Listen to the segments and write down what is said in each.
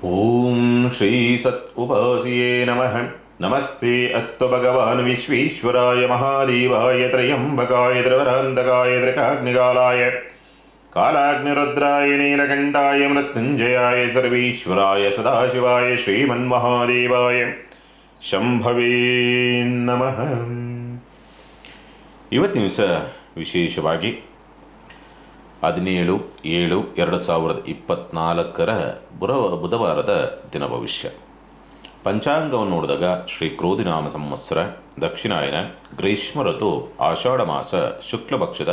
ಓಂ ಶ್ರೀ ಸತ್ ಉಪಾಸಿಯೇ ನಮಃ. ನಮಸ್ತೆ ಅಸ್ತು ಭಗವಾನ್ ವಿಶ್ವೇಶ್ವರಾಯ ಮಹಾದೇವಾಯ ತ್ರಯಂಬಕಾಯ ಧ್ರುವರಾಂಧಕಾಯ ತ್ರಿಕಾಗ್ನಿಕಾಲಾಯ ಕಾಲಾಗ್ನಿರುದ್ರಾಯ ನೀಲಕಂಠಾಯ ಮೃತ್ಯುಂಜಯಾಯ ಸರ್ವೇಶ್ವರಾಯ ಸದಾಶಿವಾಯ ಶ್ರೀಮನ್ಮಹಾದೇವಾಯ ಶಂಭವೇ ನಮಃ. ಇವತ್ತಿನ ದಿವಸ ವಿಶೇಷವಾಗಿ 17/7/2024 ಬುಧವಾರದ ದಿನ ಭವಿಷ್ಯ. ಪಂಚಾಂಗವನ್ನು ನೋಡಿದಾಗ ಶ್ರೀ ಕ್ರೋಧಿನಾಮ ಸಂವತ್ಸರ, ದಕ್ಷಿಣಾಯನ, ಗ್ರೀಷ್ಮ ಋತು, ಆಷಾಢ ಮಾಸ, ಶುಕ್ಲ ಪಕ್ಷದ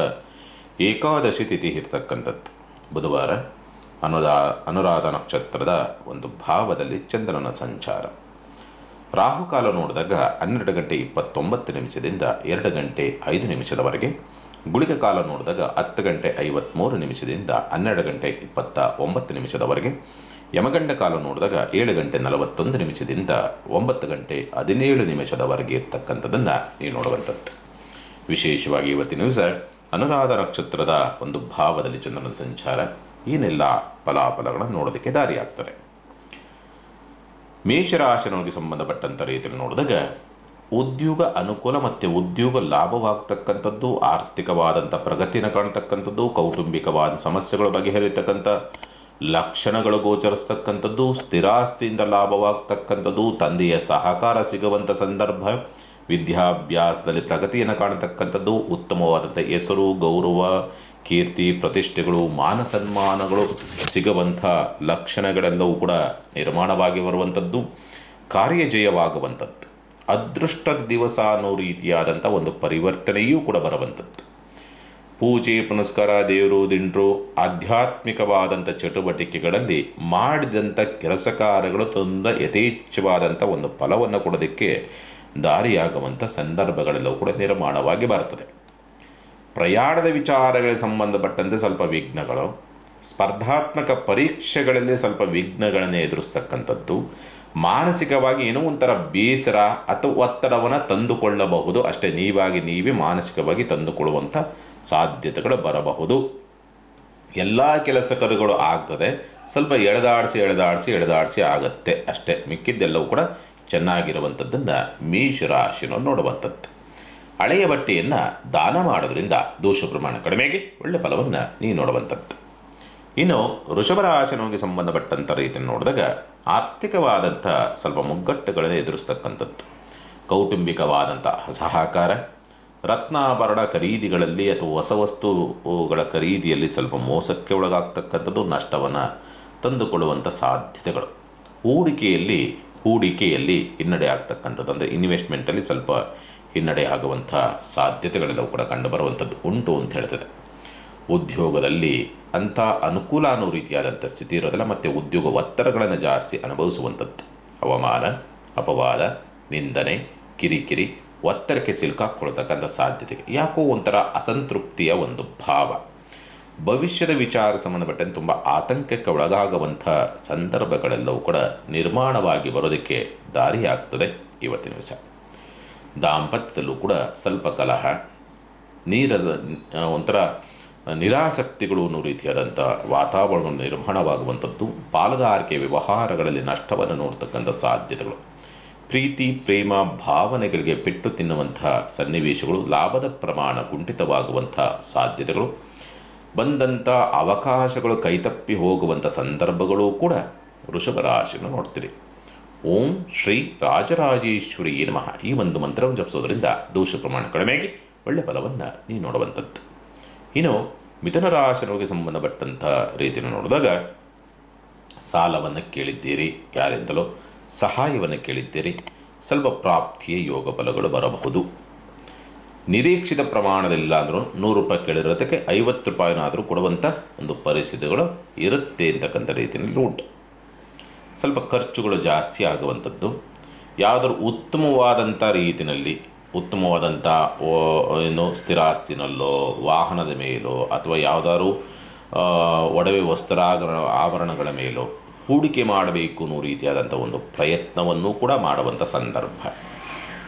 ಏಕಾದಶಿ ತಿಥಿ ಇರ್ತಕ್ಕಂಥದ್ದು. ಬುಧವಾರ ಅನುರಾಧ ನಕ್ಷತ್ರದ ಒಂದು ಭಾವದಲ್ಲಿ ಚಂದ್ರನ ಸಂಚಾರ. ರಾಹುಕಾಲ ನೋಡಿದಾಗ 12:29 2 ಗಂಟೆ 5 ನಿಮಿಷದವರೆಗೆ. ಗುಳಿಕ ಕಾಲ ನೋಡಿದಾಗ 10:53 12 ಗಂಟೆ 29 ನಿಮಿಷದವರೆಗೆ. ಯಮಗಂಡ ಕಾಲ ನೋಡಿದಾಗ 7:41 9 ಗಂಟೆ 17 ನಿಮಿಷದವರೆಗೆ ಇರ್ತಕ್ಕಂಥದ್ದನ್ನು ನೀವು ನೋಡುವಂಥದ್ದು. ವಿಶೇಷವಾಗಿ ಇವತ್ತಿನ ದಿವಸ ಅನುರಾಧ ನಕ್ಷತ್ರದ ಒಂದು ಭಾವದಲ್ಲಿ ಚಂದ್ರನ ಸಂಚಾರ. ಏನೆಲ್ಲ ಫಲಾಫಲಗಳನ್ನು ನೋಡೋದಕ್ಕೆ ದಾರಿಯಾಗ್ತದೆ. ಮೇಷರಾಶಿಗೆ ಸಂಬಂಧಪಟ್ಟಂಥ ರೀತಿಯಲ್ಲಿ ನೋಡಿದಾಗ ಉದ್ಯೋಗ ಅನುಕೂಲ ಮತ್ತು ಉದ್ಯೋಗ ಲಾಭವಾಗ್ತಕ್ಕಂಥದ್ದು, ಆರ್ಥಿಕವಾದಂಥ ಪ್ರಗತಿಯನ್ನು ಕಾಣ್ತಕ್ಕಂಥದ್ದು, ಕೌಟುಂಬಿಕವಾದ ಸಮಸ್ಯೆಗಳು ಬಗೆಹರಿತಕ್ಕಂಥ ಲಕ್ಷಣಗಳು ಗೋಚರಿಸ್ತಕ್ಕಂಥದ್ದು, ಸ್ಥಿರಾಸ್ತಿಯಿಂದ ಲಾಭವಾಗ್ತಕ್ಕಂಥದ್ದು, ತಂದೆಯ ಸಹಕಾರ ಸಿಗುವಂಥ ಸಂದರ್ಭ, ವಿದ್ಯಾಭ್ಯಾಸದಲ್ಲಿ ಪ್ರಗತಿಯನ್ನು ಕಾಣತಕ್ಕಂಥದ್ದು, ಉತ್ತಮವಾದಂಥ ಹೆಸರು, ಗೌರವ, ಕೀರ್ತಿ, ಪ್ರತಿಷ್ಠೆಗಳು, ಮಾನ ಸನ್ಮಾನಗಳು ಸಿಗುವಂಥ ಲಕ್ಷಣಗಳೆಲ್ಲವೂ ಕೂಡ ನಿರ್ಮಾಣವಾಗಿ ಬರುವಂಥದ್ದು, ಕಾರ್ಯಜಯವಾಗುವಂಥದ್ದು, ಅದೃಷ್ಟದ ದಿವಸ ಅನ್ನೋ ರೀತಿಯಾದಂಥ ಒಂದು ಪರಿವರ್ತನೆಯೂ ಕೂಡ ಬರುವಂಥದ್ದು. ಪೂಜೆ ಪುನಸ್ಕಾರ, ದೇವರು ದಿಂಡ್ರು, ಆಧ್ಯಾತ್ಮಿಕವಾದಂಥ ಚಟುವಟಿಕೆಗಳಲ್ಲಿ ಮಾಡಿದಂಥ ಕೆಲಸ ಕಾರ್ಯಗಳು ತುಂಬ ಯಥೇಚ್ಛವಾದಂಥ ಒಂದು ಫಲವನ್ನು ಕೊಡೋದಕ್ಕೆ ದಾರಿಯಾಗುವಂಥ ಸಂದರ್ಭಗಳೆಲ್ಲವೂ ಕೂಡ ನಿರ್ಮಾಣವಾಗಿ ಬರ್ತದೆ. ಪ್ರಯಾಣದ ವಿಚಾರಗಳಿಗೆ ಸಂಬಂಧಪಟ್ಟಂತೆ ಸ್ವಲ್ಪ ವಿಘ್ನಗಳು, ಸ್ಪರ್ಧಾತ್ಮಕ ಪರೀಕ್ಷೆಗಳಲ್ಲಿ ಸ್ವಲ್ಪ ವಿಘ್ನಗಳನ್ನು ಎದುರಿಸ್ತಕ್ಕಂಥದ್ದು, ಮಾನಸಿಕವಾಗಿ ಏನೋ ಒಂಥರ ಬೇಸರ ಅಥವಾ ಒತ್ತಡವನ್ನು ತಂದುಕೊಳ್ಳಬಹುದು. ಅಷ್ಟೇ, ನೀವೇ ಮಾನಸಿಕವಾಗಿ ತಂದುಕೊಳ್ಳುವಂಥ ಸಾಧ್ಯತೆಗಳು ಬರಬಹುದು. ಎಲ್ಲ ಕೆಲಸ ಕಾರ್ಯಗಳು ಆಗ್ತದೆ, ಸ್ವಲ್ಪ ಎಳೆದಾಡಿಸಿ ಆಗುತ್ತೆ ಅಷ್ಟೇ. ಮಿಕ್ಕಿದ್ದೆಲ್ಲವೂ ಕೂಡ ಚೆನ್ನಾಗಿರುವಂಥದ್ದನ್ನು ಮೇಷರಾಶಿಯನ್ನು ನೋಡುವಂಥದ್ದು. ಹಳೆಯ ಬಟ್ಟೆಯನ್ನು ದಾನ ಮಾಡೋದ್ರಿಂದ ದೋಷ ಪ್ರಮಾಣ ಕಡಿಮೆಗೆ ಒಳ್ಳೆ ಫಲವನ್ನು ನೀವು ನೋಡುವಂಥದ್ದು. ಇನ್ನು ವೃಷಭರಾಶಿಗೆ ಸಂಬಂಧಪಟ್ಟಂಥ ರೀತಿಯನ್ನು ನೋಡಿದಾಗ ಆರ್ಥಿಕವಾದಂಥ ಸ್ವಲ್ಪ ಮುಗ್ಗಟ್ಟುಗಳನ್ನು ಎದುರಿಸ್ತಕ್ಕಂಥದ್ದು, ಕೌಟುಂಬಿಕವಾದಂಥ ಸಹಕಾರ, ರತ್ನಾಭರಣ ಖರೀದಿಗಳಲ್ಲಿ ಅಥವಾ ಹೊಸ ವಸ್ತುಗಳ ಖರೀದಿಯಲ್ಲಿ ಸ್ವಲ್ಪ ಮೋಸಕ್ಕೆ ಒಳಗಾಗ್ತಕ್ಕಂಥದ್ದು, ನಷ್ಟವನ್ನು ತಂದುಕೊಳ್ಳುವಂಥ ಸಾಧ್ಯತೆಗಳು, ಹೂಡಿಕೆಯಲ್ಲಿ ಹಿನ್ನಡೆ ಆಗ್ತಕ್ಕಂಥದ್ದು, ಅಂದರೆ ಇನ್ವೆಸ್ಟ್ಮೆಂಟಲ್ಲಿ ಸ್ವಲ್ಪ ಹಿನ್ನಡೆ ಆಗುವಂಥ ಸಾಧ್ಯತೆಗಳೆಲ್ಲವೂ ಕೂಡ ಕಂಡುಬರುವಂಥದ್ದು ಉಂಟು ಅಂತ ಹೇಳ್ತದೆ. ಉದ್ಯೋಗದಲ್ಲಿ ಅಂಥ ಅನುಕೂಲ ಅನ್ನೋ ರೀತಿಯಾದಂಥ ಸ್ಥಿತಿ ಇರೋದಿಲ್ಲ, ಮತ್ತು ಉದ್ಯೋಗ ಒತ್ತಡಗಳನ್ನು ಜಾಸ್ತಿ ಅನುಭವಿಸುವಂಥದ್ದು, ಅವಮಾನ, ಅಪವಾದ, ನಿಂದನೆ, ಕಿರಿಕಿರಿ, ಒತ್ತಡಕ್ಕೆ ಸಿಲುಕಾಕೊಳ್ತಕ್ಕಂಥ ಸಾಧ್ಯತೆಗೆ ಯಾಕೋ ಒಂಥರ ಅಸಂತೃಪ್ತಿಯ ಒಂದು ಭಾವ, ಭವಿಷ್ಯದ ವಿಚಾರ ಸಂಬಂಧಪಟ್ಟಂತೆ ತುಂಬ ಆತಂಕಕ್ಕೆ ಒಳಗಾಗುವಂಥ ಸಂದರ್ಭಗಳೆಲ್ಲವೂ ಕೂಡ ನಿರ್ಮಾಣವಾಗಿ ಬರೋದಕ್ಕೆ ದಾರಿಯಾಗ್ತದೆ ಇವತ್ತಿನ ದಿವಸ. ದಾಂಪತ್ಯದಲ್ಲೂ ಕೂಡ ಸ್ವಲ್ಪ ಕಲಹ, ಒಂಥರ ನಿರಾಸಕ್ತಿಗಳು ಅನ್ನೋ ರೀತಿಯಾದಂಥ ವಾತಾವರಣ ನಿರ್ಮಾಣವಾಗುವಂಥದ್ದು, ಪಾಲುದಾರಿಕೆ ವ್ಯವಹಾರಗಳಲ್ಲಿ ನಷ್ಟವನ್ನು ನೋಡ್ತಕ್ಕಂಥ ಸಾಧ್ಯತೆಗಳು, ಪ್ರೀತಿ ಪ್ರೇಮ ಭಾವನೆಗಳಿಗೆ ಪೆಟ್ಟು ತಿನ್ನುವಂಥ ಸನ್ನಿವೇಶಗಳು, ಲಾಭದ ಪ್ರಮಾಣ ಕುಂಠಿತವಾಗುವಂಥ ಸಾಧ್ಯತೆಗಳು, ಬಂದಂಥ ಅವಕಾಶಗಳು ಕೈತಪ್ಪಿ ಹೋಗುವಂಥ ಸಂದರ್ಭಗಳು ಕೂಡ ವೃಷಭ ರಾಶಿಯನ್ನು ನೋಡ್ತೀರಿ. ಓಂ ಶ್ರೀ ರಾಜರಾಜೇಶ್ವರಿ ನಮಃ ಈ ಒಂದು ಮಂತ್ರವನ್ನು ಜಪಿಸೋದ್ರಿಂದ ದೋಷ ಪ್ರಮಾಣ ಕಡಿಮೆಯಾಗಿ ಒಳ್ಳೆ ಫಲವನ್ನು ನೀವು ನೋಡುವಂಥದ್ದು. ಇನ್ನು ಮಿಥುನ ರಾಶಿಗೆ ಸಂಬಂಧಪಟ್ಟಂಥ ರೀತಿಯನ್ನು ನೋಡಿದಾಗ ಸಾಲವನ್ನು ಕೇಳಿದ್ದೀರಿ, ಯಾರಿಂದಲೋ ಸಹಾಯವನ್ನು ಕೇಳಿದ್ದೀರಿ, ಸ್ವಲ್ಪ ಪ್ರಾಪ್ತಿಯ ಯೋಗ ಫಲಗಳು ಬರಬಹುದು. ನಿರೀಕ್ಷಿತ ಪ್ರಮಾಣದಲ್ಲಿಲ್ಲ ಅಂದರೂ ₹100 ಕೇಳಿರೋದಕ್ಕೆ ₹50 ಕೊಡುವಂಥ ಒಂದು ಪರಿಸ್ಥಿತಿಗಳು ಇರುತ್ತೆ ಅಂತಕ್ಕಂಥ ರೀತಿಯಲ್ಲಿ ಉಂಟು. ಸ್ವಲ್ಪ ಖರ್ಚುಗಳು ಜಾಸ್ತಿ ಆಗುವಂಥದ್ದು, ಯಾವುದಾದ್ರು ಉತ್ತಮವಾದಂಥ ರೀತಿಯಲ್ಲಿ ಉತ್ತಮವಾದಂಥ ಸ್ಥಿರಾಸ್ತಿನಲ್ಲೋ, ವಾಹನದ ಮೇಲೋ, ಅಥವಾ ಯಾವುದಾದ್ರು ಒಡವೆ ಆಭರಣಗಳ ಮೇಲೋ ಹೂಡಿಕೆ ಮಾಡಬೇಕು ಅನ್ನೋ ರೀತಿಯಾದಂಥ ಒಂದು ಪ್ರಯತ್ನವನ್ನು ಕೂಡ ಮಾಡುವಂಥ ಸಂದರ್ಭ.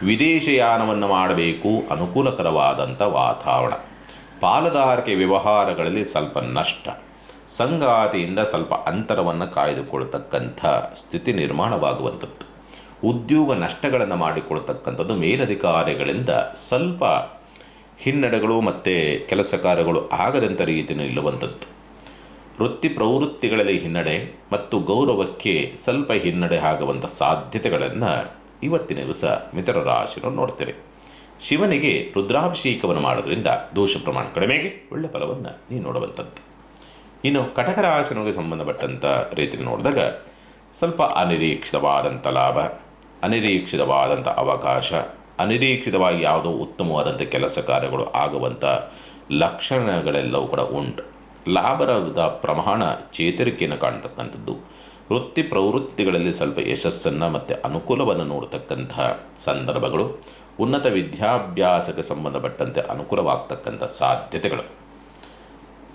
ವಿದೇಶಯಾನವನ್ನು ಮಾಡಬೇಕು, ಅನುಕೂಲಕರವಾದಂಥ ವಾತಾವರಣ. ಪಾಲುದಾರಿಕೆ ವ್ಯವಹಾರಗಳಲ್ಲಿ ಸ್ವಲ್ಪ ನಷ್ಟ, ಸಂಗಾತಿಯಿಂದ ಸ್ವಲ್ಪ ಅಂತರವನ್ನು ಕಾಯ್ದುಕೊಳ್ತಕ್ಕಂಥ ಸ್ಥಿತಿ ನಿರ್ಮಾಣವಾಗುವಂಥದ್ದು. ಉದ್ಯೋಗ ನಷ್ಟಗಳನ್ನು ಮಾಡಿಕೊಳ್ತಕ್ಕಂಥದ್ದು ಮೇಲಧಿಕಾರಿಗಳಿಂದ ಸ್ವಲ್ಪ ಹಿನ್ನಡೆಗಳು ಮತ್ತು ಕೆಲಸ ಕಾರ್ಯಗಳು ಆಗದಂಥ ರೀತಿಯಲ್ಲಿ ನಿಲ್ಲುವಂಥದ್ದು. ವೃತ್ತಿ ಪ್ರವೃತ್ತಿಗಳಲ್ಲಿ ಹಿನ್ನಡೆ ಮತ್ತು ಗೌರವಕ್ಕೆ ಸ್ವಲ್ಪ ಹಿನ್ನಡೆ ಆಗುವಂಥ ಸಾಧ್ಯತೆಗಳನ್ನು ಇವತ್ತಿನ ದಿವಸ ಮಿಥುನ ರಾಶಿಯನ್ನು ನೋಡ್ತೇವೆ. ಶಿವನಿಗೆ ರುದ್ರಾಭಿಷೇಕವನ್ನು ಮಾಡೋದ್ರಿಂದ ದೋಷ ಪ್ರಮಾಣ ಕಡಿಮೆಗೆ ಒಳ್ಳೆ ಫಲವನ್ನು ನೀವು ನೋಡುವಂಥದ್ದು. ಇನ್ನು ಕಟಕ ರಾಶಿಗೆ ಸಂಬಂಧಪಟ್ಟಂಥ ರೀತಿಯಲ್ಲಿ ನೋಡಿದಾಗ ಸ್ವಲ್ಪ ಅನಿರೀಕ್ಷಿತವಾದಂಥ ಲಾಭ, ಅನಿರೀಕ್ಷಿತವಾದಂಥ ಅವಕಾಶ, ಅನಿರೀಕ್ಷಿತವಾಗಿ ಯಾವುದೋ ಉತ್ತಮವಾದಂಥ ಕೆಲಸ ಕಾರ್ಯಗಳು ಆಗುವಂಥ ಲಕ್ಷಣಗಳೆಲ್ಲವೂ ಕೂಡ ಉಂಟು. ಲಾಭದ ಪ್ರಮಾಣ ಚೇತರಿಕೆಯನ್ನು ಕಾಣ್ತಕ್ಕಂಥದ್ದು, ವೃತ್ತಿ ಪ್ರವೃತ್ತಿಗಳಲ್ಲಿ ಸ್ವಲ್ಪ ಯಶಸ್ಸನ್ನು ಮತ್ತು ಅನುಕೂಲವನ್ನು ನೋಡ್ತಕ್ಕಂತಹ ಸಂದರ್ಭಗಳು, ಉನ್ನತ ವಿದ್ಯಾಭ್ಯಾಸಕ್ಕೆ ಸಂಬಂಧಪಟ್ಟಂತೆ ಅನುಕೂಲವಾಗ್ತಕ್ಕಂಥ ಸಾಧ್ಯತೆಗಳು,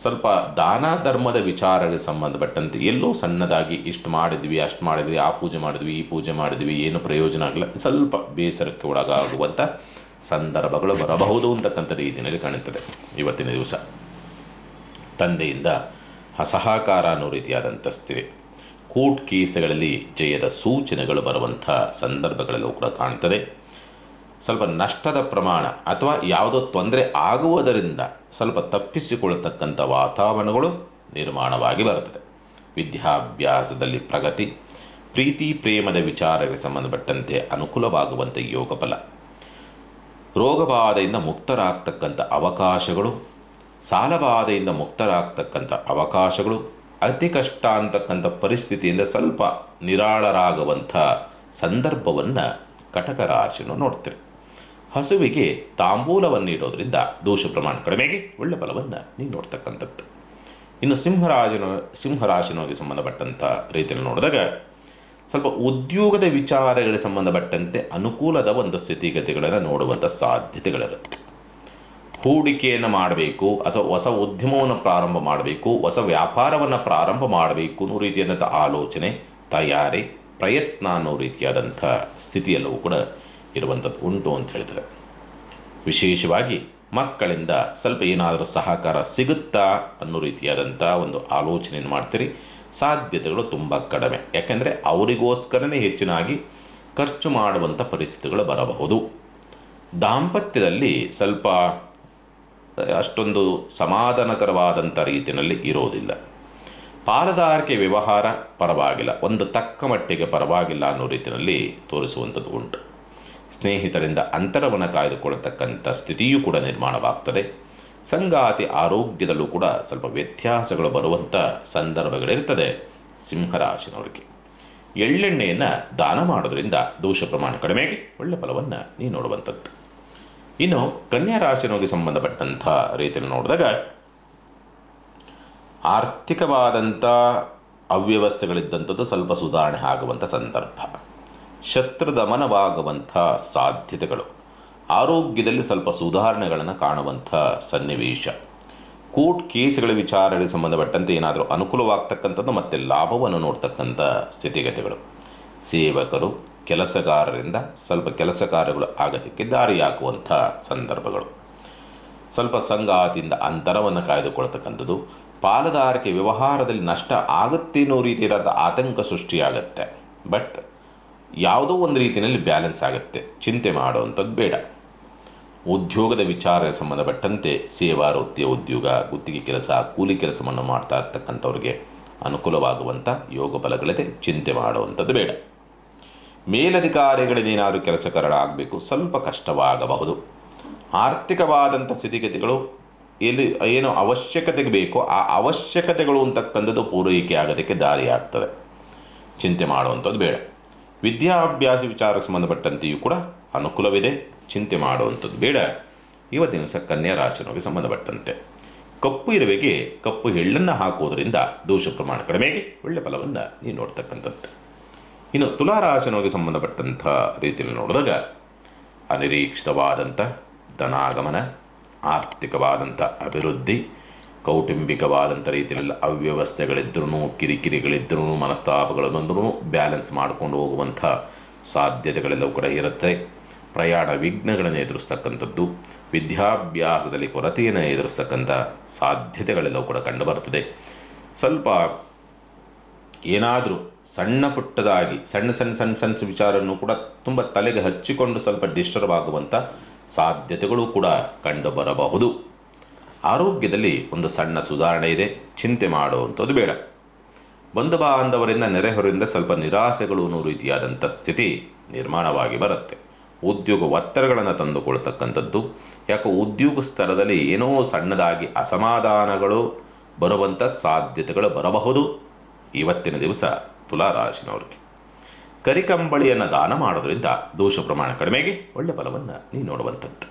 ಸ್ವಲ್ಪ ದಾನ ಧರ್ಮದ ವಿಚಾರಗಳಿಗೆ ಸಂಬಂಧಪಟ್ಟಂತೆ ಎಲ್ಲೋ ಸಣ್ಣದಾಗಿ ಇಷ್ಟು ಮಾಡಿದ್ವಿ, ಅಷ್ಟು ಮಾಡಿದ್ವಿ, ಆ ಪೂಜೆ ಮಾಡಿದ್ವಿ, ಈ ಪೂಜೆ ಮಾಡಿದ್ವಿ, ಏನು ಪ್ರಯೋಜನ ಆಗಲ್ಲ, ಸ್ವಲ್ಪ ಬೇಸರಕ್ಕೆ ಒಳಗಾಗುವಂಥ ಸಂದರ್ಭಗಳು ಬರಬಹುದು ಅಂತಕ್ಕಂಥ ರೀತಿಯಲ್ಲಿ ಕಾಣುತ್ತದೆ. ಇವತ್ತಿನ ದಿವಸ ತಂದೆಯಿಂದ ಅಸಹಕಾರ ಅನ್ನೋ ರೀತಿಯಾದಂಥ ಸ್ಥಿತಿ, ಕೋರ್ಟ್ ಕೇಸುಗಳಲ್ಲಿ ಜಯದ ಸೂಚನೆಗಳು ಬರುವಂಥ ಸಂದರ್ಭಗಳಲ್ಲೂ ಕೂಡ ಕಾಣ್ತದೆ. ಸ್ವಲ್ಪ ನಷ್ಟದ ಪ್ರಮಾಣ ಅಥವಾ ಯಾವುದೋ ತೊಂದರೆ ಆಗುವುದರಿಂದ ಸ್ವಲ್ಪ ತಪ್ಪಿಸಿಕೊಳ್ಳತಕ್ಕಂಥ ವಾತಾವರಣಗಳು ನಿರ್ಮಾಣವಾಗಿ ಬರುತ್ತದೆ. ವಿದ್ಯಾಭ್ಯಾಸದಲ್ಲಿ ಪ್ರಗತಿ, ಪ್ರೀತಿ ಪ್ರೇಮದ ವಿಚಾರಗಳಿಗೆ ಸಂಬಂಧಪಟ್ಟಂತೆ ಅನುಕೂಲವಾಗುವಂಥ ಯೋಗಫಲ, ರೋಗಬಾಧೆಯಿಂದ ಮುಕ್ತರಾಗ್ತಕ್ಕಂಥ ಅವಕಾಶಗಳು, ಸಾಲಬಾಧೆಯಿಂದ ಮುಕ್ತರಾಗ್ತಕ್ಕಂಥ ಅವಕಾಶಗಳು, ಅತಿ ಕಷ್ಟ ಅಂತಕ್ಕಂಥ ಪರಿಸ್ಥಿತಿಯಿಂದ ಸ್ವಲ್ಪ ನಿರಾಳರಾಗುವಂಥ ಸಂದರ್ಭವನ್ನು ಕಟಕ ರಾಶಿಯನ್ನು ನೋಡ್ತೀರಿ. ಹಸುವಿಗೆ ತಾಂಬೂಲವನ್ನು ನೀಡೋದ್ರಿಂದ ದೋಷ ಪ್ರಮಾಣ ಕಡಿಮೆಗೆ ಒಳ್ಳೆ ಫಲವನ್ನು ನೀವು ನೋಡ್ತಕ್ಕಂಥದ್ದು. ಇನ್ನು ಸಿಂಹರಾಶಿನೋಗಿ ಸಂಬಂಧಪಟ್ಟಂಥ ರೀತಿಯಲ್ಲಿ ನೋಡಿದಾಗ ಸ್ವಲ್ಪ ಉದ್ಯೋಗದ ವಿಚಾರಗಳಿಗೆ ಸಂಬಂಧಪಟ್ಟಂತೆ ಅನುಕೂಲದ ಒಂದು ಸ್ಥಿತಿಗತಿಗಳನ್ನು ನೋಡುವಂಥ ಸಾಧ್ಯತೆಗಳಿರುತ್ತೆ. ಹೂಡಿಕೆಯನ್ನು ಮಾಡಬೇಕು ಅಥವಾ ಹೊಸ ಉದ್ಯಮವನ್ನು ಪ್ರಾರಂಭ ಮಾಡಬೇಕು, ಹೊಸ ವ್ಯಾಪಾರವನ್ನು ಪ್ರಾರಂಭ ಮಾಡಬೇಕು ಅನ್ನೋ ರೀತಿಯಾದಂಥ ಆಲೋಚನೆ, ತಯಾರಿ, ಪ್ರಯತ್ನ ಅನ್ನೋ ರೀತಿಯಾದಂಥ ಸ್ಥಿತಿಯಲ್ಲೂ ಕೂಡ ಇರುವಂಥದ್ದು ಉಂಟು ಅಂತ ಹೇಳ್ತಾರೆ. ವಿಶೇಷವಾಗಿ ಮಕ್ಕಳಿಂದ ಸ್ವಲ್ಪ ಏನಾದರೂ ಸಹಕಾರ ಸಿಗುತ್ತಾ ಅನ್ನೋ ರೀತಿಯಾದಂಥ ಒಂದು ಆಲೋಚನೆಯನ್ನು ಮಾಡ್ತೀರಿ. ಸಾಧ್ಯತೆಗಳು ತುಂಬ ಕಡಿಮೆ, ಯಾಕೆಂದರೆ ಅವರಿಗೋಸ್ಕರನೇ ಹೆಚ್ಚಿನಾಗಿ ಖರ್ಚು ಮಾಡುವಂಥ ಪರಿಸ್ಥಿತಿಗಳು ಬರಬಹುದು. ದಾಂಪತ್ಯದಲ್ಲಿ ಸ್ವಲ್ಪ ಅಷ್ಟೊಂದು ಸಮಾಧಾನಕರವಾದಂಥ ರೀತಿಯಲ್ಲಿ ಇರೋದಿಲ್ಲ. ಪಾಲುದಾರಿಕೆ ವ್ಯವಹಾರ ಪರವಾಗಿಲ್ಲ, ಒಂದು ತಕ್ಕ ಮಟ್ಟಿಗೆ ಪರವಾಗಿಲ್ಲ ಅನ್ನೋ ರೀತಿಯಲ್ಲಿ ತೋರಿಸುವಂಥದ್ದು ಉಂಟು. ಸ್ನೇಹಿತರಿಂದ ಅಂತರವನ್ನು ಕಾಯ್ದುಕೊಳ್ಳತಕ್ಕಂಥ ಸ್ಥಿತಿಯೂ ಕೂಡ ನಿರ್ಮಾಣವಾಗ್ತದೆ. ಸಂಗಾತಿ ಆರೋಗ್ಯದಲ್ಲೂ ಕೂಡ ಸ್ವಲ್ಪ ವ್ಯತ್ಯಾಸಗಳು ಬರುವಂಥ ಸಂದರ್ಭಗಳಿರ್ತದೆ. ಸಿಂಹರಾಶಿನವರಿಗೆ ಎಳ್ಳೆಣ್ಣೆಯನ್ನು ದಾನ ಮಾಡೋದ್ರಿಂದ ದೋಷ ಪ್ರಮಾಣ ಕಡಿಮೆಗೆ ಒಳ್ಳೆ ಫಲವನ್ನು ನೀವು ನೋಡುವಂಥದ್ದು. ಇನ್ನು ಕನ್ಯಾ ರಾಶಿನೋಗಿ ಸಂಬಂಧಪಟ್ಟಂಥ ರೀತಿಯಲ್ಲಿ ನೋಡಿದಾಗ ಆರ್ಥಿಕವಾದಂಥ ಅವ್ಯವಸ್ಥೆಗಳಿದ್ದಂಥದ್ದು ಸ್ವಲ್ಪ ಸುಧಾರಣೆ ಆಗುವಂಥ ಸಂದರ್ಭ, ಶತ್ರು ದಮನವಾಗುವಂಥ ಸಾಧ್ಯತೆಗಳು, ಆರೋಗ್ಯದಲ್ಲಿ ಸ್ವಲ್ಪ ಸುಧಾರಣೆಗಳನ್ನು ಕಾಣುವಂಥ ಸನ್ನಿವೇಶ, ಕೋರ್ಟ್ ಕೇಸುಗಳ ವಿಚಾರಗಳಿಗೆ ಸಂಬಂಧಪಟ್ಟಂತೆ ಏನಾದರೂ ಅನುಕೂಲವಾಗ್ತಕ್ಕಂಥದ್ದು ಮತ್ತು ಲಾಭವನ್ನು ನೋಡ್ತಕ್ಕಂಥ ಸ್ಥಿತಿಗತಿಗಳು, ಸೇವಕರು ಕೆಲಸಗಾರರಿಂದ ಸ್ವಲ್ಪ ಕೆಲಸ ಕಾರ್ಯಗಳು ಆಗೋದಕ್ಕೆ ದಾರಿಯಾಗುವಂಥ ಸಂದರ್ಭಗಳು, ಸ್ವಲ್ಪ ಸಂಗಾತಿಯಿಂದ ಅಂತರವನ್ನು ಕಾಯ್ದುಕೊಳ್ತಕ್ಕಂಥದ್ದು, ಪಾಲುದಾರಿಕೆ ವ್ಯವಹಾರದಲ್ಲಿ ನಷ್ಟ ಆಗುತ್ತೆ ಅನ್ನೋ ರೀತಿಯಾದ ಆತಂಕ ಸೃಷ್ಟಿಯಾಗತ್ತೆ. ಬಟ್ ಯಾವುದೋ ಒಂದು ರೀತಿಯಲ್ಲಿ ಬ್ಯಾಲೆನ್ಸ್ ಆಗುತ್ತೆ, ಚಿಂತೆ ಮಾಡುವಂಥದ್ದು ಬೇಡ. ಉದ್ಯೋಗದ ವಿಚಾರಕ್ಕೆ ಸಂಬಂಧಪಟ್ಟಂತೆ ಸೇವಾ ವೃತ್ತಿಯ ಉದ್ಯೋಗ, ಗುತ್ತಿಗೆ ಕೆಲಸ, ಕೂಲಿ ಕೆಲಸವನ್ನು ಮಾಡ್ತಾ ಇರ್ತಕ್ಕಂಥವ್ರಿಗೆ ಅನುಕೂಲವಾಗುವಂಥ ಯೋಗ ಫಲಗಳಿದೆ, ಚಿಂತೆ ಮಾಡುವಂಥದ್ದು ಬೇಡ. ಮೇಲಧಿಕಾರಿಗಳಿಗೇನಾದರೂ ಕೆಲಸ ಆಗಬೇಕು, ಸ್ವಲ್ಪ ಕಷ್ಟವಾಗಬಹುದು. ಆರ್ಥಿಕವಾದಂಥ ಸ್ಥಿತಿಗತಿಗಳು ಎಲ್ಲಿ ಏನು ಅವಶ್ಯಕತೆಗೆ ಬೇಕೋ ಆ ಅವಶ್ಯಕತೆಗಳು ಅಂತಕ್ಕಂಥದ್ದು ಪೂರೈಕೆ ಆಗೋದಕ್ಕೆ ದಾರಿ ಆಗ್ತದೆ, ಚಿಂತೆ ಮಾಡುವಂಥದ್ದು ಬೇಡ. ವಿದ್ಯಾಭ್ಯಾಸ ವಿಚಾರಕ್ಕೆ ಸಂಬಂಧಪಟ್ಟಂತೆಯೂ ಕೂಡ ಅನುಕೂಲವಿದೆ, ಚಿಂತೆ ಮಾಡುವಂಥದ್ದು ಬೇಡ. ಇವತ್ತಿನ ದಿವಸ ಕನ್ಯಾ ರಾಶಿನೋಗಿ ಸಂಬಂಧಪಟ್ಟಂತೆ ಕಪ್ಪು ಇರುವೆಗೆ ಕಪ್ಪು ಎಳ್ಳನ್ನು ಹಾಕೋದ್ರಿಂದ ದೋಷ ಪ್ರಮಾಣ ಕಡಿಮೆಗೆ ಒಳ್ಳೆ ಫಲವನ್ನು ನೀವು ನೋಡ್ತಕ್ಕಂಥದ್ದು. ಇನ್ನು ತುಲಾರಾಶಿನೋಗಿ ಸಂಬಂಧಪಟ್ಟಂಥ ರೀತಿಯಲ್ಲಿ ನೋಡಿದಾಗ ಅನಿರೀಕ್ಷಿತವಾದಂಥ ಧನಾಗಮನ, ಆರ್ಥಿಕವಾದಂಥ ಅಭಿವೃದ್ಧಿ, ಕೌಟುಂಬಿಕವಾದಂಥ ರೀತಿಯಲ್ಲಿ ಅವ್ಯವಸ್ಥೆಗಳಿದ್ರೂ, ಕಿರಿಕಿರಿಗಳಿದ್ರೂ, ಮನಸ್ತಾಪಗಳು ಬಂದರೂ ಬ್ಯಾಲೆನ್ಸ್ ಮಾಡಿಕೊಂಡು ಹೋಗುವಂಥ ಸಾಧ್ಯತೆಗಳೆಲ್ಲವೂ ಕೂಡ ಇರುತ್ತೆ. ಪ್ರಯಾಣ ವಿಘ್ನಗಳನ್ನು ಎದುರಿಸ್ತಕ್ಕಂಥದ್ದು, ವಿದ್ಯಾಭ್ಯಾಸದಲ್ಲಿ ಕೊರತೆಯನ್ನು ಎದುರಿಸ್ತಕ್ಕಂಥ ಸಾಧ್ಯತೆಗಳೆಲ್ಲವೂ ಕೂಡ ಕಂಡುಬರುತ್ತದೆ. ಸ್ವಲ್ಪ ಏನಾದರೂ ಸಣ್ಣ ಪುಟ್ಟದಾಗಿ ಸಣ್ಣ ಸಣ್ಣ ಸಣ್ಣ ಸಣ್ಣ ವಿಚಾರವನ್ನು ಕೂಡ ತುಂಬ ತಲೆಗೆ ಹಚ್ಚಿಕೊಂಡು ಸ್ವಲ್ಪ ಡಿಸ್ಟರ್ಬ್ ಆಗುವಂಥ ಸಾಧ್ಯತೆಗಳು ಕೂಡ ಕಂಡುಬರಬಹುದು. ಆರೋಗ್ಯದಲ್ಲಿ ಒಂದು ಸಣ್ಣ ಸುಧಾರಣೆ ಇದೆ, ಚಿಂತೆ ಮಾಡುವಂಥದ್ದು ಬೇಡ. ಬಂಧು ಬಾಂಧವರಿಂದ ನೆರೆಹೊರೆಯಿಂದ ಸ್ವಲ್ಪ ನಿರಾಸೆಗಳು ಅನ್ನೋ ರೀತಿಯಾದಂಥ ಸ್ಥಿತಿ ನಿರ್ಮಾಣವಾಗಿ ಬರುತ್ತೆ. ಉದ್ಯೋಗ ಒತ್ತಡಗಳನ್ನು ತಂದುಕೊಳ್ತಕ್ಕಂಥದ್ದು, ಯಾಕೋ ಉದ್ಯೋಗ ಸ್ಥಳದಲ್ಲಿ ಏನೋ ಸಣ್ಣದಾಗಿ ಅಸಮಾಧಾನಗಳು ಬರುವಂಥ ಸಾಧ್ಯತೆಗಳು ಬರಬಹುದು. ಇವತ್ತಿನ ದಿವಸ ತುಲಾರಾಶಿನವ್ರಿಗೆ ಕರಿಕಂಬಳಿಯನ್ನು ದಾನ ಮಾಡೋದ್ರಿಂದ ದೋಷ ಪ್ರಮಾಣ ಕಡಿಮೆಗೆ ಒಳ್ಳೆ ಫಲವನ್ನು ನೀವು ನೋಡುವಂಥದ್ದು.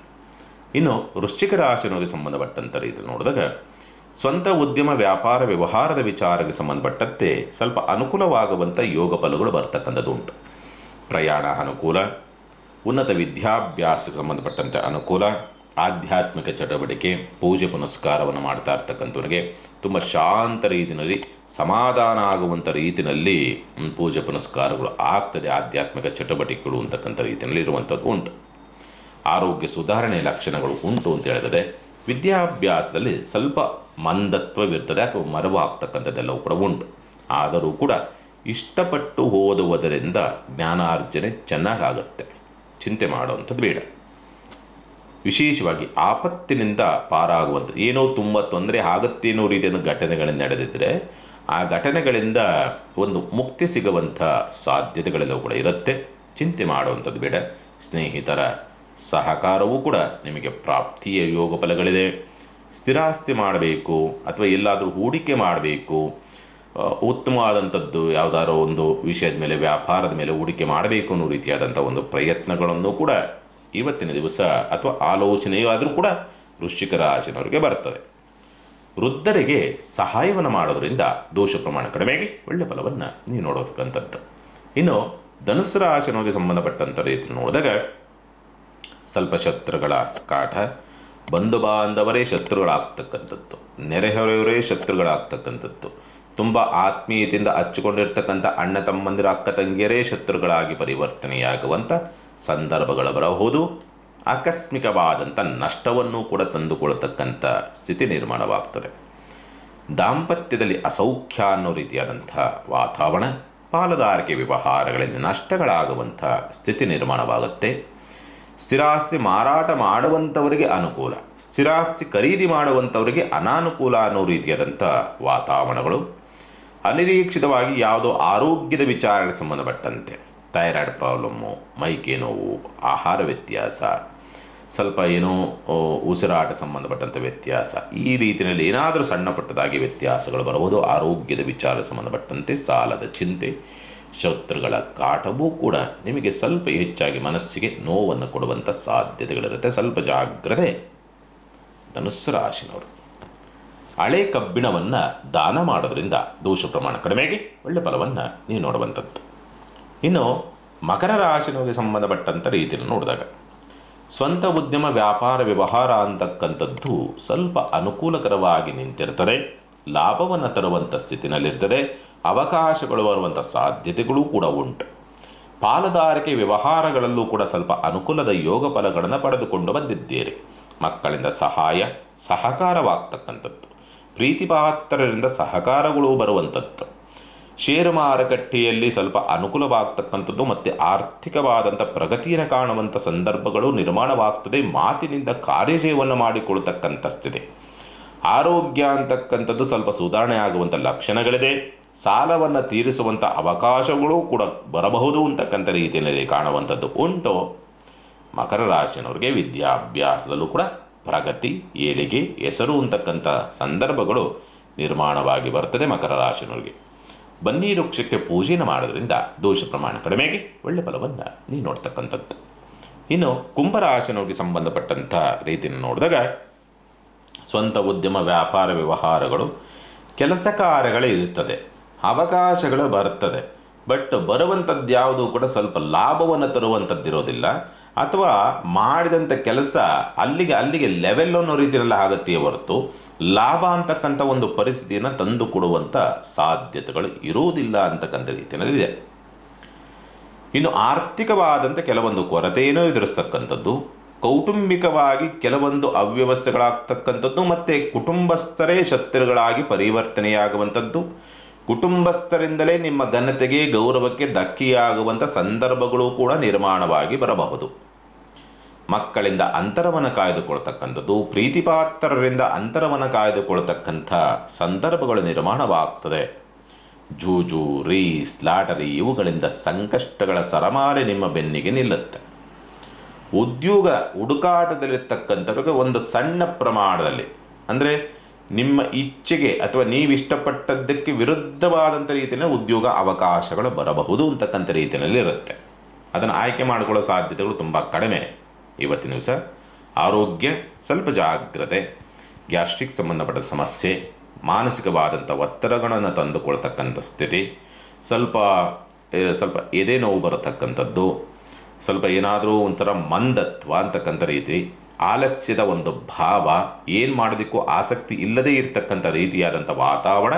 ಇನ್ನು ವೃಶ್ಚಿಕ ರಾಶಿನವರಿಗೆ ಸಂಬಂಧಪಟ್ಟಂಥ ರೀತಿ ನೋಡಿದಾಗ ಸ್ವಂತ ಉದ್ಯಮ ವ್ಯಾಪಾರ ವ್ಯವಹಾರದ ವಿಚಾರಕ್ಕೆ ಸಂಬಂಧಪಟ್ಟಂತೆ ಸ್ವಲ್ಪ ಅನುಕೂಲವಾಗುವಂಥ ಯೋಗ ಫಲಗಳು ಬರ್ತಕ್ಕಂಥದ್ದು ಉಂಟು. ಪ್ರಯಾಣ ಅನುಕೂಲ, ಉನ್ನತ ವಿದ್ಯಾಭ್ಯಾಸಕ್ಕೆ ಸಂಬಂಧಪಟ್ಟಂತೆ ಅನುಕೂಲ, ಆಧ್ಯಾತ್ಮಿಕ ಚಟುವಟಿಕೆ ಪೂಜೆ ಪುನಸ್ಕಾರವನ್ನು ಮಾಡ್ತಾ ಇರ್ತಕ್ಕಂಥವ್ರಿಗೆ ತುಂಬ ಶಾಂತ ರೀತಿಯಲ್ಲಿ ಸಮಾಧಾನ ಆಗುವಂಥ ರೀತಿಯಲ್ಲಿ ಪೂಜೆ ಪುನಸ್ಕಾರಗಳು ಆಗ್ತದೆ. ಆಧ್ಯಾತ್ಮಿಕ ಚಟುವಟಿಕೆಗಳು ಅಂತಕ್ಕಂಥ ರೀತಿಯಲ್ಲಿ ಇರುವಂಥದ್ದು ಉಂಟು. ಆರೋಗ್ಯ ಸುಧಾರಣೆಯ ಲಕ್ಷಣಗಳು ಉಂಟು ಅಂತ ಹೇಳಿದರೆ ವಿದ್ಯಾಭ್ಯಾಸದಲ್ಲಿ ಸ್ವಲ್ಪ ಮಂದತ್ವವಿರ್ತದೆ ಅಥವಾ ಮರವಾಗ್ತಕ್ಕಂಥದ್ದೆಲ್ಲವೂ ಕೂಡ ಉಂಟು. ಆದರೂ ಕೂಡ ಇಷ್ಟಪಟ್ಟು ಓದುವುದರಿಂದ ಜ್ಞಾನಾರ್ಜನೆ ಚೆನ್ನಾಗಾಗುತ್ತೆ, ಚಿಂತೆ ಮಾಡುವಂಥದ್ದು ಬೇಡ. ವಿಶೇಷವಾಗಿ ಆಪತ್ತಿನಿಂದ ಪಾರಾಗುವಂಥ ಏನೋ ತುಂಬ ತೊಂದರೆ ಆಗುತ್ತೆ ಅನ್ನೋ ರೀತಿಯ ಘಟನೆಗಳಿಂದ ನಡೆದಿದ್ದರೆ ಆ ಘಟನೆಗಳಿಂದ ಒಂದು ಮುಕ್ತಿ ಸಿಗುವಂಥ ಸಾಧ್ಯತೆಗಳೆಲ್ಲವೂ ಕೂಡ ಇರುತ್ತೆ, ಚಿಂತೆ ಮಾಡುವಂಥದ್ದು ಬೇಡ. ಸ್ನೇಹಿತರ ಸಹಕಾರವೂ ಕೂಡ ನಿಮಗೆ ಪ್ರಾಪ್ತಿಯ ಯೋಗ ಫಲಗಳಿದೆ. ಸ್ಥಿರಾಸ್ತಿ ಮಾಡಬೇಕು ಅಥವಾ ಎಲ್ಲಾದರೂ ಹೂಡಿಕೆ ಮಾಡಬೇಕು, ಉತ್ತಮವಾದಂಥದ್ದು ಯಾವುದಾದ್ರೂ ಒಂದು ವಿಷಯದ ಮೇಲೆ ವ್ಯಾಪಾರದ ಮೇಲೆ ಹೂಡಿಕೆ ಮಾಡಬೇಕು ಅನ್ನೋ ರೀತಿಯಾದಂಥ ಒಂದು ಪ್ರಯತ್ನಗಳನ್ನು ಕೂಡ ಇವತ್ತಿನ ದಿವಸ ಅಥವಾ ಆಲೋಚನೆಯೂ ಆದರೂ ಕೂಡ ವೃಶ್ಚಿಕ ರಾಶಿನವರಿಗೆ ಬರ್ತದೆ. ವೃದ್ಧರಿಗೆ ಸಹಾಯವನ್ನು ಮಾಡೋದರಿಂದ ದೋಷ ಪ್ರಮಾಣ ಕಡಿಮೆಗೆ ಒಳ್ಳೆ ಫಲವನ್ನು ನೀವು ನೋಡೋತಕ್ಕಂಥದ್ದು. ಇನ್ನು ಧನುಸ್ಸು ರಾಶಿನವರಿಗೆ ಸಂಬಂಧಪಟ್ಟಂಥ ರೀತಿ ನೋಡಿದಾಗ ಸ್ವಲ್ಪ ಶತ್ರುಗಳ ಕಾಟ, ಬಂಧು ಬಾಂಧವರೇ ಶತ್ರುಗಳಾಗ್ತಕ್ಕಂಥದ್ದು, ನೆರೆಹೊರೆಯವರೇ ಶತ್ರುಗಳಾಗ್ತಕ್ಕಂಥದ್ದು, ತುಂಬ ಆತ್ಮೀಯತೆಯಿಂದ ಹಚ್ಚಿಕೊಂಡಿರ್ತಕ್ಕಂಥ ಅಣ್ಣ ತಮ್ಮಂದಿರ ಅಕ್ಕ ತಂಗಿಯರೇ ಶತ್ರುಗಳಾಗಿ ಪರಿವರ್ತನೆಯಾಗುವಂಥ ಸಂದರ್ಭಗಳು ಬರಬಹುದು. ಆಕಸ್ಮಿಕವಾದಂಥ ನಷ್ಟವನ್ನು ಕೂಡ ತಂದುಕೊಳ್ಳತಕ್ಕಂಥ ಸ್ಥಿತಿ ನಿರ್ಮಾಣವಾಗ್ತದೆ. ದಾಂಪತ್ಯದಲ್ಲಿ ಅಸೌಖ್ಯ ಅನ್ನೋ ರೀತಿಯಾದಂಥ ವಾತಾವರಣ, ಪಾಲುದಾರಿಕೆ ವ್ಯವಹಾರಗಳಲ್ಲಿ ನಷ್ಟಗಳಾಗುವಂಥ ಸ್ಥಿತಿ ನಿರ್ಮಾಣವಾಗುತ್ತೆ. ಸ್ಥಿರಾಸ್ತಿ ಮಾರಾಟ ಮಾಡುವಂಥವರಿಗೆ ಅನುಕೂಲ, ಸ್ಥಿರಾಸ್ತಿ ಖರೀದಿ ಮಾಡುವಂಥವರಿಗೆ ಅನಾನುಕೂಲ ಅನ್ನೋ ರೀತಿಯಾದಂಥ ವಾತಾವರಣಗಳು. ಅನಿರೀಕ್ಷಿತವಾಗಿ ಯಾವುದೋ ಆರೋಗ್ಯದ ವಿಚಾರಕ್ಕೆ ಸಂಬಂಧಪಟ್ಟಂತೆ ಥೈರಾಯ್ಡ್ ಪ್ರಾಬ್ಲಮ್ಮು, ಮೈಕೈ ನೋವು, ಆಹಾರ ವ್ಯತ್ಯಾಸ, ಸ್ವಲ್ಪ ಏನೋ ಉಸಿರಾಟ ಸಂಬಂಧಪಟ್ಟಂಥ ವ್ಯತ್ಯಾಸ, ಈ ರೀತಿಯಲ್ಲಿ ಏನಾದರೂ ಸಣ್ಣ ಪುಟ್ಟದಾಗಿ ವ್ಯತ್ಯಾಸಗಳು ಬರಬಹುದು. ಆರೋಗ್ಯದ ವಿಚಾರ ಸಂಬಂಧಪಟ್ಟಂತೆ ಸಾಲದ ಚಿಂತೆ, ಶತ್ರುಗಳ ಕಾಟವೂ ಕೂಡ ನಿಮಗೆ ಸ್ವಲ್ಪ ಹೆಚ್ಚಾಗಿ ಮನಸ್ಸಿಗೆ ನೋವನ್ನು ಕೊಡುವಂಥ ಸಾಧ್ಯತೆಗಳಿರುತ್ತೆ. ಸ್ವಲ್ಪ ಜಾಗ್ರತೆ ಧನುಸ್ಸು ರಾಶಿನವರು. ಹಳೆ ಕಬ್ಬಿಣವನ್ನು ದಾನ ಮಾಡೋದ್ರಿಂದ ದೋಷ ಪ್ರಮಾಣ ಕಡಿಮೆಗೆ ಒಳ್ಳೆ ಫಲವನ್ನು ನೀವು ನೋಡುವಂಥದ್ದು. ಇನ್ನು ಮಕರ ರಾಶಿನವರಿಗೆ ಸಂಬಂಧಪಟ್ಟಂಥ ರೀತಿಯನ್ನು ನೋಡಿದಾಗ ಸ್ವಂತ ಉದ್ಯಮ ವ್ಯಾಪಾರ ವ್ಯವಹಾರ ಅಂತಕ್ಕಂಥದ್ದು ಸ್ವಲ್ಪ ಅನುಕೂಲಕರವಾಗಿ ನಿಂತಿರ್ತದೆ, ಲಾಭವನ್ನು ತರುವಂಥ ಸ್ಥಿತಿನಲ್ಲಿರ್ತದೆ, ಅವಕಾಶಗಳು ಬರುವಂಥ ಸಾಧ್ಯತೆಗಳೂ ಕೂಡ ಉಂಟು. ಪಾಲುದಾರಿಕೆ ವ್ಯವಹಾರಗಳಲ್ಲೂ ಕೂಡ ಸ್ವಲ್ಪ ಅನುಕೂಲದ ಯೋಗ ಫಲಗಳನ್ನು ಪಡೆದುಕೊಂಡು ಬಂದಿದ್ದೀರಿ. ಮಕ್ಕಳಿಂದ ಸಹಾಯ ಸಹಕಾರವಾಗ್ತಕ್ಕಂಥದ್ದು, ಪ್ರೀತಿಪಾತ್ರರಿಂದ ಸಹಕಾರಗಳು ಬರುವಂಥದ್ದು, ಷೇರು ಮಾರುಕಟ್ಟೆಯಲ್ಲಿ ಸ್ವಲ್ಪ ಅನುಕೂಲವಾಗ್ತಕ್ಕಂಥದ್ದು ಮತ್ತು ಆರ್ಥಿಕವಾದಂಥ ಪ್ರಗತಿಯನ್ನು ಕಾಣುವಂಥ ಸಂದರ್ಭಗಳು ನಿರ್ಮಾಣವಾಗ್ತದೆ. ಮಾತಿನಿಂದ ಕಾರ್ಯಜಯವನ್ನು ಮಾಡಿಕೊಳ್ತಕ್ಕಂಥ ಸ್ಥಿತಿ. ಆರೋಗ್ಯ ಅಂತಕ್ಕಂಥದ್ದು ಸ್ವಲ್ಪ ಸುಧಾರಣೆ ಆಗುವಂಥ ಲಕ್ಷಣಗಳಿದೆ. ಸಾಲವನ್ನು ತೀರಿಸುವಂಥ ಅವಕಾಶಗಳು ಕೂಡ ಬರಬಹುದು ಅಂತಕ್ಕಂಥ ರೀತಿಯಲ್ಲಿ ಕಾಣುವಂಥದ್ದು ಉಂಟು. ಮಕರ ರಾಶಿನವ್ರಿಗೆ ವಿದ್ಯಾಭ್ಯಾಸದಲ್ಲೂ ಕೂಡ ಪ್ರಗತಿ, ಏಳಿಗೆ, ಹೆಸರು ಅಂತಕ್ಕಂಥ ಸಂದರ್ಭಗಳು ನಿರ್ಮಾಣವಾಗಿ ಬರ್ತದೆ. ಮಕರ ರಾಶಿನವ್ರಿಗೆ ಬನ್ನಿ ವೃಕ್ಷಕ್ಕೆ ಪೂಜೆಯನ್ನು ಮಾಡೋದ್ರಿಂದ ದೋಷ ಪ್ರಮಾಣ ಕಡಿಮೆಗೆ ಒಳ್ಳೆ ಫಲವನ್ನು ನೀವು ನೋಡ್ತಕ್ಕಂಥದ್ದು. ಇನ್ನು ಕುಂಭರಾಶಿನವ್ರಿಗೆ ಸಂಬಂಧಪಟ್ಟಂಥ ರೀತಿಯನ್ನು ನೋಡಿದಾಗ ಸ್ವಂತ ಉದ್ಯಮ ವ್ಯಾಪಾರ ವ್ಯವಹಾರಗಳು, ಕೆಲಸ ಕಾರ್ಯಗಳೇ ಇರ್ತದೆ, ಅವಕಾಶಗಳು ಬರ್ತದೆ. ಬಟ್ ಬರುವಂಥದ್ದು ಯಾವುದೂ ಕೂಡ ಸ್ವಲ್ಪ ಲಾಭವನ್ನು ತರುವಂಥದ್ದಿರೋದಿಲ್ಲ, ಅಥವಾ ಮಾಡಿದಂಥ ಕೆಲಸ ಅಲ್ಲಿಗೆ ಲೆವೆಲ್ ಅನ್ನೋ ರೀತಿಯಲ್ಲಿ ಆಗುತ್ತೆಯೇ ಹೊರತು ಲಾಭ ಅಂತಕ್ಕಂಥ ಒಂದು ಪರಿಸ್ಥಿತಿಯನ್ನು ತಂದು ಕೊಡುವಂಥ ಸಾಧ್ಯತೆಗಳು ಇರುವುದಿಲ್ಲ ಅಂತಕ್ಕಂಥ ರೀತಿಯಲ್ಲಿದೆ. ಇನ್ನು ಆರ್ಥಿಕವಾದಂಥ ಕೆಲವೊಂದು ಕೊರತೆಯನ್ನು ಎದುರಿಸ್ತಕ್ಕಂಥದ್ದು, ಕೌಟುಂಬಿಕವಾಗಿ ಕೆಲವೊಂದು ಅವ್ಯವಸ್ಥೆಗಳಾಗ್ತಕ್ಕಂಥದ್ದು ಮತ್ತು ಕುಟುಂಬಸ್ಥರೇ ಶತ್ರುಗಳಾಗಿ ಪರಿವರ್ತನೆಯಾಗುವಂಥದ್ದು, ಕುಟುಂಬಸ್ಥರಿಂದಲೇ ನಿಮ್ಮ ಘನತೆಗೆ ಗೌರವಕ್ಕೆ ಧಕ್ಕೆಯಾಗುವಂಥ ಸಂದರ್ಭಗಳು ಕೂಡ ನಿರ್ಮಾಣವಾಗಿ ಬರಬಹುದು. ಮಕ್ಕಳಿಂದ ಅಂತರವನ್ನು ಕಾಯ್ದುಕೊಳ್ತಕ್ಕಂಥದ್ದು, ಪ್ರೀತಿಪಾತ್ರರಿಂದ ಅಂತರವನ್ನು ಕಾಯ್ದುಕೊಳ್ತಕ್ಕಂಥ ಸಂದರ್ಭಗಳು ನಿರ್ಮಾಣವಾಗ್ತದೆ. ಜೂಜು, ರೀಸ್, ಲಾಟರಿ ಇವುಗಳಿಂದ ಸಂಕಷ್ಟಗಳ ಸರಮಾಲೆ ನಿಮ್ಮ ಬೆನ್ನಿಗೆ ನಿಲ್ಲುತ್ತೆ. ಉದ್ಯೋಗ ಹುಡುಕಾಟದಲ್ಲಿರ್ತಕ್ಕಂಥವ್ರಿಗೆ ಒಂದು ಸಣ್ಣ ಪ್ರಮಾಣದಲ್ಲಿ, ಅಂದರೆ ನಿಮ್ಮ ಇಚ್ಛೆಗೆ ಅಥವಾ ನೀವು ಇಷ್ಟಪಟ್ಟದ್ದಕ್ಕೆ ವಿರುದ್ಧವಾದಂಥ ರೀತಿಯಲ್ಲಿ ಉದ್ಯೋಗ ಅವಕಾಶಗಳು ಬರಬಹುದು ಅಂತಕ್ಕಂಥ ರೀತಿಯಲ್ಲಿ ಇರುತ್ತೆ. ಅದನ್ನು ಆಯ್ಕೆ ಮಾಡಿಕೊಳ್ಳೋ ಸಾಧ್ಯತೆಗಳು ತುಂಬ ಕಡಿಮೆ. ಇವತ್ತಿನ ದಿವಸ ಆರೋಗ್ಯ ಸ್ವಲ್ಪ ಜಾಗ್ರತೆ, ಗ್ಯಾಸ್ಟ್ರಿಕ್ ಸಂಬಂಧಪಟ್ಟ ಸಮಸ್ಯೆ, ಮಾನಸಿಕವಾದಂಥ ಒತ್ತಡಗಳನ್ನು ತಂದುಕೊಳ್ತಕ್ಕಂಥ ಸ್ಥಿತಿ, ಸ್ವಲ್ಪ ಎದೆ ನೋವು ಬರತಕ್ಕಂಥದ್ದು, ಸ್ವಲ್ಪ ಏನಾದರೂ ಒಂಥರ ಮಂದತ್ವ ಅಂತಕ್ಕಂಥ ರೀತಿ, ಆಲಸ್ಯದ ಒಂದು ಭಾವ, ಏನು ಮಾಡೋದಕ್ಕೂ ಆಸಕ್ತಿ ಇಲ್ಲದೇ ಇರತಕ್ಕಂಥ ರೀತಿಯಾದಂಥ ವಾತಾವರಣ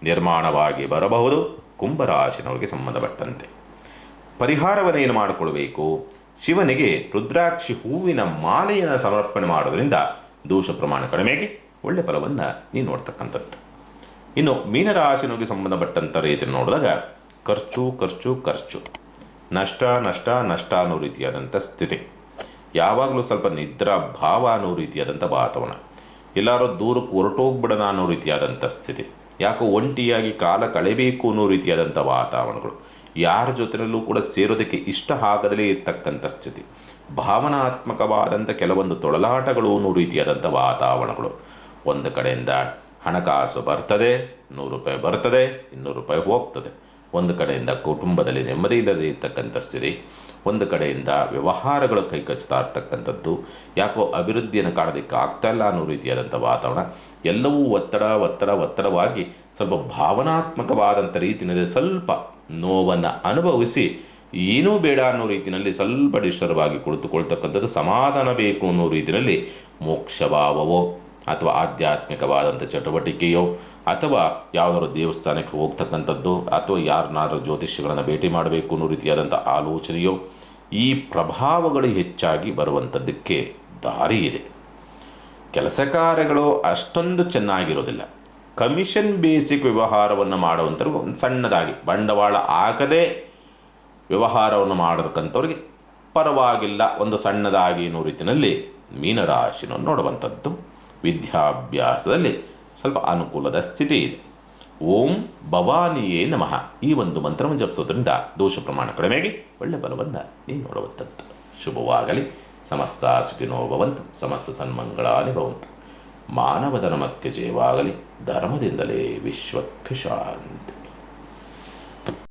ನಿರ್ಮಾಣವಾಗಿ ಬರಬಹುದು. ಕುಂಭರಾಶಿನವರಿಗೆ ಸಂಬಂಧಪಟ್ಟಂತೆ ಪರಿಹಾರವನ್ನು ಏನು ಮಾಡಿಕೊಳ್ಬೇಕು? ಶಿವನಿಗೆ ರುದ್ರಾಕ್ಷಿ ಹೂವಿನ ಮಾಲೆಯನ್ನು ಸಮರ್ಪಣೆ ಮಾಡೋದ್ರಿಂದ ದೋಷ ಪ್ರಮಾಣ ಕಡಿಮೆಗೆ ಒಳ್ಳೆ ಫಲವನ್ನು ನೀವು ನೋಡ್ತಕ್ಕಂಥದ್ದು. ಇನ್ನು ಮೀನರಾಶಿನವರಿಗೆ ಸಂಬಂಧಪಟ್ಟಂಥ ರೀತಿ ನೋಡಿದಾಗ ಖರ್ಚು ಖರ್ಚು ಖರ್ಚು, ನಷ್ಟ ನಷ್ಟ ನಷ್ಟ ಅನ್ನೋ ರೀತಿಯಾದಂಥ ಸ್ಥಿತಿ, ಯಾವಾಗಲೂ ಸ್ವಲ್ಪ ನಿದ್ರಾ ಭಾವ ಅನ್ನೋ ರೀತಿಯಾದಂಥ ವಾತಾವರಣ, ಎಲ್ಲರೂ ದೂರಕ್ಕೆ ಹೊರಟೋಗ್ಬಿಡೋಣ ಅನ್ನೋ ರೀತಿಯಾದಂಥ ಸ್ಥಿತಿ, ಯಾಕೋ ಒಂಟಿಯಾಗಿ ಕಾಲ ಕಳೆಯಬೇಕು ಅನ್ನೋ ರೀತಿಯಾದಂಥ ವಾತಾವರಣಗಳು, ಯಾರ ಜೊತೆಯಲ್ಲೂ ಕೂಡ ಸೇರೋದಕ್ಕೆ ಇಷ್ಟ ಆಗದಲೇ ಇರ್ತಕ್ಕಂಥ ಸ್ಥಿತಿ, ಭಾವನಾತ್ಮಕವಾದಂಥ ಕೆಲವೊಂದು ತೊಳಲಾಟಗಳು ಅನ್ನೋ ರೀತಿಯಾದಂಥ ವಾತಾವರಣಗಳು. ಒಂದು ಕಡೆಯಿಂದ ಹಣಕಾಸು ಬರ್ತದೆ, 100 ರೂಪಾಯಿ ಬರ್ತದೆ, 200 ರೂಪಾಯಿ ಹೋಗ್ತದೆ. ಒಂದು ಕಡೆಯಿಂದ ಕುಟುಂಬದಲ್ಲಿ ನೆಮ್ಮದಿ ಇಲ್ಲದೆ ಇರ್ತಕ್ಕಂಥ ಸ್ಥಿತಿ, ಒಂದು ಕಡೆಯಿಂದ ವ್ಯವಹಾರಗಳು ಕೈಕಚ್ತಾ ಇರ್ತಕ್ಕಂಥದ್ದು, ಯಾಕೋ ಅಭಿವೃದ್ಧಿಯನ್ನು ಕಾಣೋದಕ್ಕೆ ಆಗ್ತಾಯಿಲ್ಲ ಅನ್ನೋ ರೀತಿಯಾದಂಥ ವಾತಾವರಣ, ಎಲ್ಲವೂ ಒತ್ತಡವಾಗಿ ಸ್ವಲ್ಪ ಭಾವನಾತ್ಮಕವಾದಂಥ ರೀತಿಯಲ್ಲಿ ಸ್ವಲ್ಪ ನೋವನ್ನು ಅನುಭವಿಸಿ ಏನೂ ಬೇಡ ಅನ್ನೋ ರೀತಿಯಲ್ಲಿ ಸ್ವಲ್ಪ ಡಿಸ್ಟರ್ಬ್ ಆಗಿ ಕುಳಿತುಕೊಳ್ತಕ್ಕಂಥದ್ದು, ಸಮಾಧಾನ ಬೇಕು ಅನ್ನೋ ರೀತಿಯಲ್ಲಿ ಮೋಕ್ಷಭಾವವೋ ಅಥವಾ ಆಧ್ಯಾತ್ಮಿಕವಾದಂಥ ಚಟುವಟಿಕೆಯೋ ಅಥವಾ ಯಾವುದಾದ್ರು ದೇವಸ್ಥಾನಕ್ಕೆ ಹೋಗ್ತಕ್ಕಂಥದ್ದು ಅಥವಾ ಯಾರನ್ನಾದ್ರೂ ಜ್ಯೋತಿಷ್ಯಗಳನ್ನು ಭೇಟಿ ಮಾಡಬೇಕು ಅನ್ನೋ ರೀತಿಯಾದಂಥ ಆಲೋಚನೆಯೋ, ಈ ಪ್ರಭಾವಗಳು ಹೆಚ್ಚಾಗಿ ಬರುವಂಥದ್ದಕ್ಕೆ ದಾರಿ ಇದೆ. ಕೆಲಸ ಕಾರ್ಯಗಳು ಅಷ್ಟೊಂದು ಚೆನ್ನಾಗಿರೋದಿಲ್ಲ. ಕಮಿಷನ್ ಬೇಸಿಕ್ ವ್ಯವಹಾರವನ್ನು ಮಾಡುವಂಥವ್ರಿಗೆ ಒಂದು ಸಣ್ಣದಾಗಿ ಬಂಡವಾಳ ಹಾಕದೇ ವ್ಯವಹಾರವನ್ನು ಮಾಡತಕ್ಕಂಥವ್ರಿಗೆ ಪರವಾಗಿಲ್ಲ, ಒಂದು ಸಣ್ಣದಾಗಿ ಅನ್ನೋ ರೀತಿಯಲ್ಲಿ ಮೀನರಾಶಿನ ನೋಡುವಂಥದ್ದು. ವಿದ್ಯಾಭ್ಯಾಸದಲ್ಲಿ ಸ್ವಲ್ಪ ಅನುಕೂಲದ ಸ್ಥಿತಿ ಇದೆ. ಓಂ ಭವಾನಿಯೇ ನಮಃ ಈ ಒಂದು ಮಂತ್ರವನ್ನು ಜಪಿಸೋದ್ರಿಂದ ದೋಷ ಪ್ರಮಾಣ ಕಡಿಮೆಗೆ ಒಳ್ಳೆ ಫಲವನ್ನು ನೀವು ನೋಡುವಂಥದ್ದು. ಶುಭವಾಗಲಿ. ಸಮಸ್ತ ಸುಖಿನೋ ಭವಂತು, ಸಮಸ್ತ ಸನ್ಮಂಗಳಾನಿ ಭವಂತು. ಮಾನವ ಧರ್ಮಕ್ಕೆ ಜಯವಾಗಲಿ. ಧರ್ಮದಿಂದಲೇ ವಿಶ್ವಕ್ಕೆ ಶಾಂತಿ.